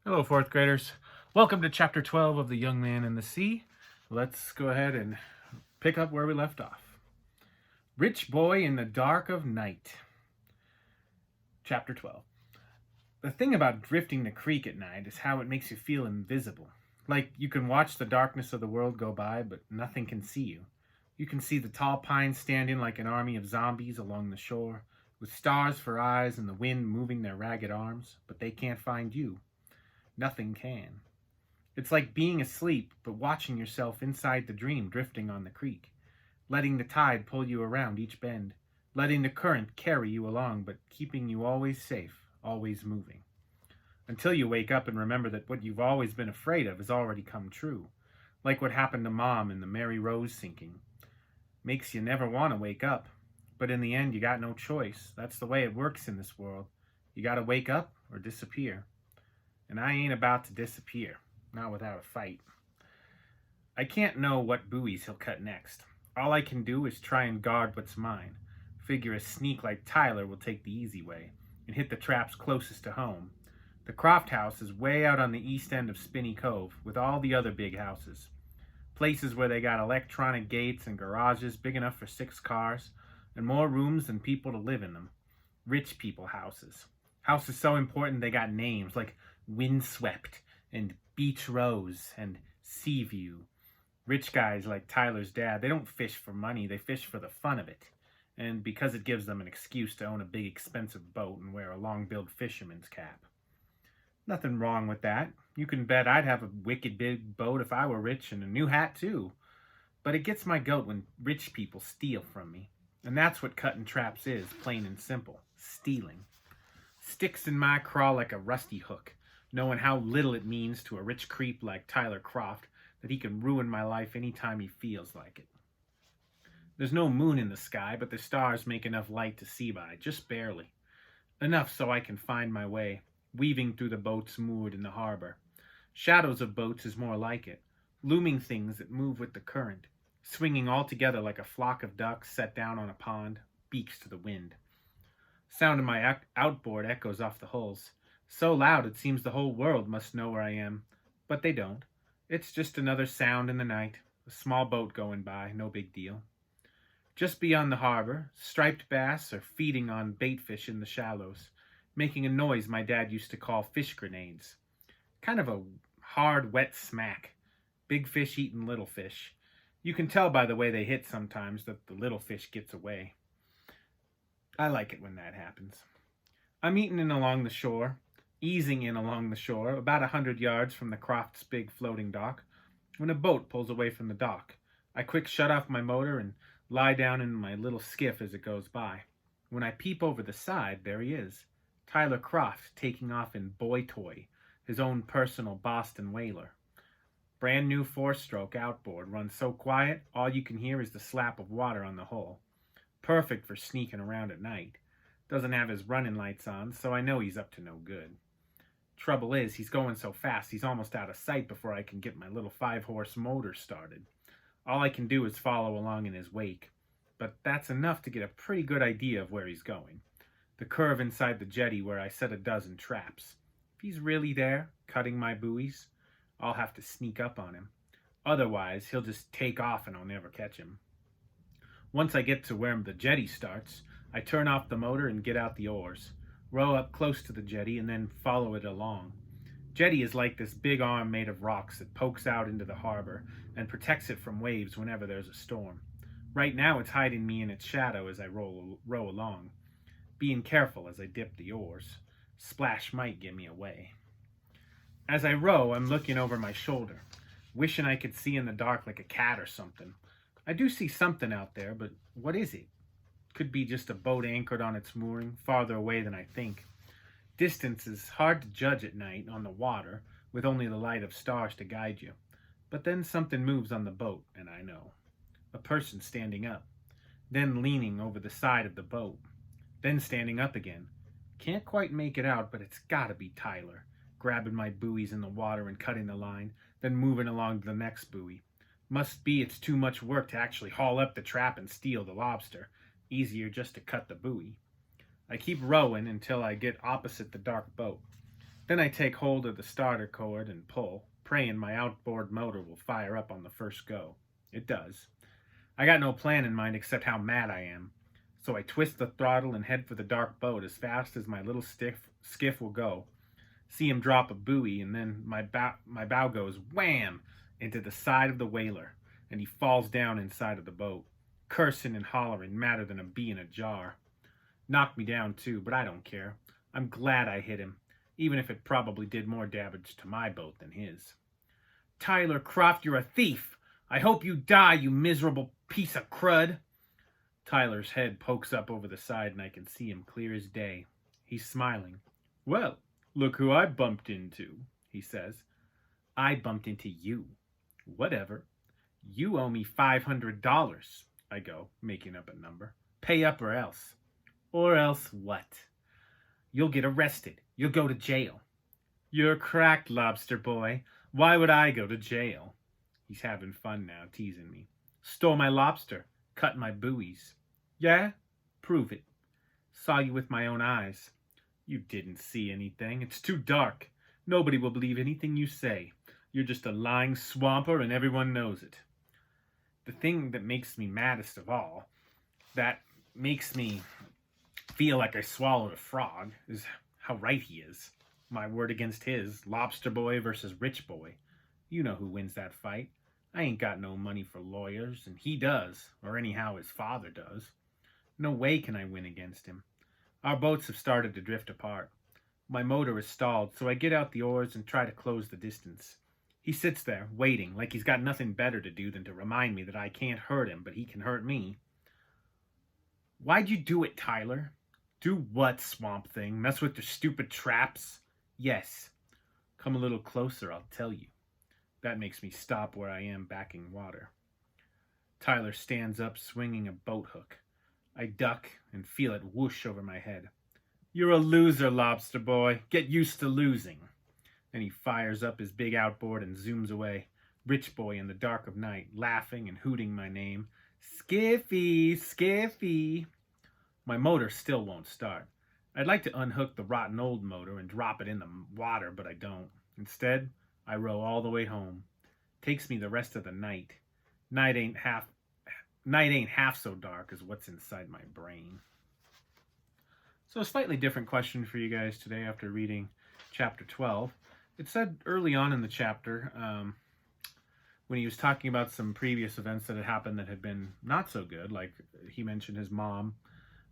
Hello, fourth graders. Welcome to Chapter 12 of The Young Man and the Sea. Let's go ahead and pick up where we left off. Rich Boy in the Dark of Night. Chapter 12. The thing about drifting the creek at night is how it makes you feel invisible. Like you can watch the darkness of the world go by, but nothing can see you. You can see the tall pines standing like an army of zombies along the shore, with stars for eyes and the wind moving their ragged arms, but they can't find you. Nothing can. It's like being asleep, but watching yourself inside the dream drifting on the creek, letting the tide pull you around each bend, letting the current carry you along, but keeping you always safe, always moving. Until you wake up and remember that what you've always been afraid of has already come true, like what happened to Mom in the Mary Rose sinking. Makes you never want to wake up, but in the end you got no choice. That's the way it works in this world. You gotta wake up or disappear. And I ain't about to disappear, not without a fight. I can't know what buoys he'll cut next. All I can do is try and guard what's mine. Figure a sneak like Tyler will take the easy way and hit the traps closest to home. The Croft house is way out on the east end of Spinney Cove with all the other big houses. Places where they got electronic gates and garages big enough for 6 cars and more rooms than people to live in them. Rich people houses. Houses so important they got names like Windswept and Beach Rose and Seaview. Rich guys like Tyler's dad, they don't fish for money, they fish for the fun of it. And because it gives them an excuse to own a big expensive boat and wear a long-billed fisherman's cap. Nothing wrong with that. You can bet I'd have a wicked big boat if I were rich and a new hat too. But it gets my goat when rich people steal from me. And that's what cutting traps is, plain and simple. Stealing. Sticks in my craw like a rusty hook, knowing how little it means to a rich creep like Tyler Croft that he can ruin my life anytime he feels like it. There's no moon in the sky, but the stars make enough light to see by, just barely. Enough so I can find my way, weaving through the boats moored in the harbor. Shadows of boats is more like it, looming things that move with the current, swinging all together like a flock of ducks set down on a pond, beaks to the wind. Sound of my outboard echoes off the hulls, so loud it seems the whole world must know where I am. But they don't. It's just another sound in the night, a small boat going by, no big deal. Just beyond the harbor, striped bass are feeding on baitfish in the shallows, making a noise my dad used to call fish grenades. Kind of a hard, wet smack. Big fish eating little fish. You can tell by the way they hit sometimes that the little fish gets away. I like it when that happens. I'm easing in along the shore, about 100 yards from the Crofts' big floating dock, when a boat pulls away from the dock. I quick shut off my motor and lie down in my little skiff as it goes by. When I peep over the side, there he is, Tyler Croft taking off in Boy Toy, his own personal Boston whaler. Brand new 4-stroke outboard runs so quiet, all you can hear is the slap of water on the hull. Perfect for sneaking around at night. Doesn't have his running lights on, so I know he's up to no good. Trouble is, he's going so fast he's almost out of sight before I can get my little 5-horse motor started. All I can do is follow along in his wake, but that's enough to get a pretty good idea of where he's going. The curve inside the jetty where I set a dozen traps. If he's really there, cutting my buoys, I'll have to sneak up on him. Otherwise, he'll just take off and I'll never catch him. Once I get to where the jetty starts, I turn off the motor and get out the oars, row up close to the jetty, and then follow it along. Jetty is like this big arm made of rocks that pokes out into the harbor and protects it from waves whenever there's a storm. Right now it's hiding me in its shadow as I row along, being careful as I dip the oars. Splash might give me away. As I row, I'm looking over my shoulder, wishing I could see in the dark like a cat or something. I do see something out there, but what is it? Could be just a boat anchored on its mooring, farther away than I think. Distance is hard to judge at night on the water, with only the light of stars to guide you. But then something moves on the boat, and I know. A person standing up, then leaning over the side of the boat, then standing up again. Can't quite make it out, but it's gotta be Tyler, grabbing my buoys in the water and cutting the line, then moving along to the next buoy. Must be it's too much work to actually haul up the trap and steal the lobster. Easier just to cut the buoy. I keep rowing until I get opposite the dark boat. Then I take hold of the starter cord and pull, praying my outboard motor will fire up on the first go. It does. I got no plan in mind except how mad I am. So I twist the throttle and head for the dark boat as fast as my little skiff will go. See him drop a buoy, and then my bow goes wham into the side of the whaler, and he falls down inside of the boat, cursing and hollering madder than a bee in a jar. Knocked me down too, but I don't care. I'm glad I hit him, even if it probably did more damage to my boat than his. Tyler Croft, you're a thief! I hope you die, you miserable piece of crud! Tyler's head pokes up over the side, and I can see him clear as day. He's smiling. Well, look who I bumped into, he says. I bumped into you. Whatever. You owe me $500, I go, making up a number. Pay up or else. Or else what? You'll get arrested. You'll go to jail. You're cracked, lobster boy. Why would I go to jail? He's having fun now, teasing me. Stole my lobster. Cut my buoys. Yeah? Prove it. Saw you with my own eyes. You didn't see anything. It's too dark. Nobody will believe anything you say. You're just a lying swamper and everyone knows it. The thing that makes me maddest of all, that makes me feel like I swallowed a frog, is how right he is. My word against his, lobster boy versus rich boy. You know who wins that fight. I ain't got no money for lawyers, and he does, or anyhow his father does. No way can I win against him. Our boats have started to drift apart. My motor is stalled, so I get out the oars and try to close the distance. He sits there, waiting, like he's got nothing better to do than to remind me that I can't hurt him, but he can hurt me. Why'd you do it, Tyler? Do what, Swamp Thing? Mess with your stupid traps? Yes. Come a little closer, I'll tell you. That makes me stop where I am backing water. Tyler stands up, swinging a boat hook. I duck and feel it whoosh over my head. You're a loser, lobster boy. Get used to losing. Then he fires up his big outboard and zooms away. Rich boy in the dark of night, laughing and hooting my name. Skiffy, Skiffy. My motor still won't start. I'd like to unhook the rotten old motor and drop it in the water, but I don't. Instead, I row all the way home. Takes me the rest of the night. Night ain't half so dark as what's inside my brain. So a slightly different question for you guys today after reading chapter 12. It said early on in the chapter, when he was talking about some previous events that had happened that had been not so good, like he mentioned his mom,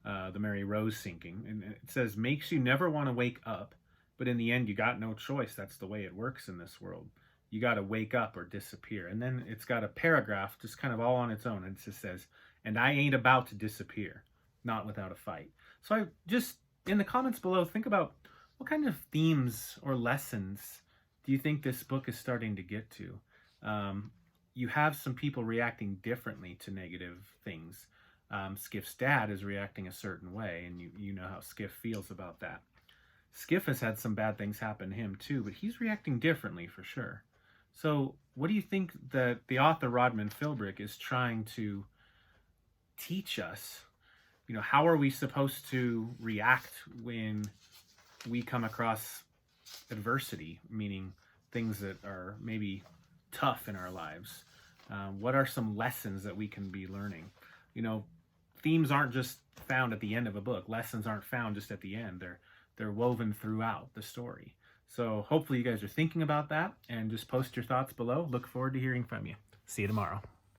the Mary Rose sinking, and it says, makes you never want to wake up, but in the end you got no choice. That's the way it works in this world. You got to wake up or disappear. And then it's got a paragraph just kind of all on its own, and it just says, and I ain't about to disappear, not without a fight. So I just, in the comments below, think about what kind of themes or lessons do you think this book is starting to get to? You have some people reacting differently to negative things. Skiff's dad is reacting a certain way, and you know how Skiff feels about that. Skiff has had some bad things happen to him too, but he's reacting differently for sure. So what do you think that the author Rodman Philbrick is trying to teach us? You know, how are we supposed to react when we come across adversity, meaning things that are maybe tough in our lives? What are some lessons that we can be learning? You know, themes aren't just found at the end of a book. Lessons aren't found just at the end. They're woven throughout the story. So hopefully you guys are thinking about that, and just post your thoughts below. Look forward to hearing from you. See you tomorrow.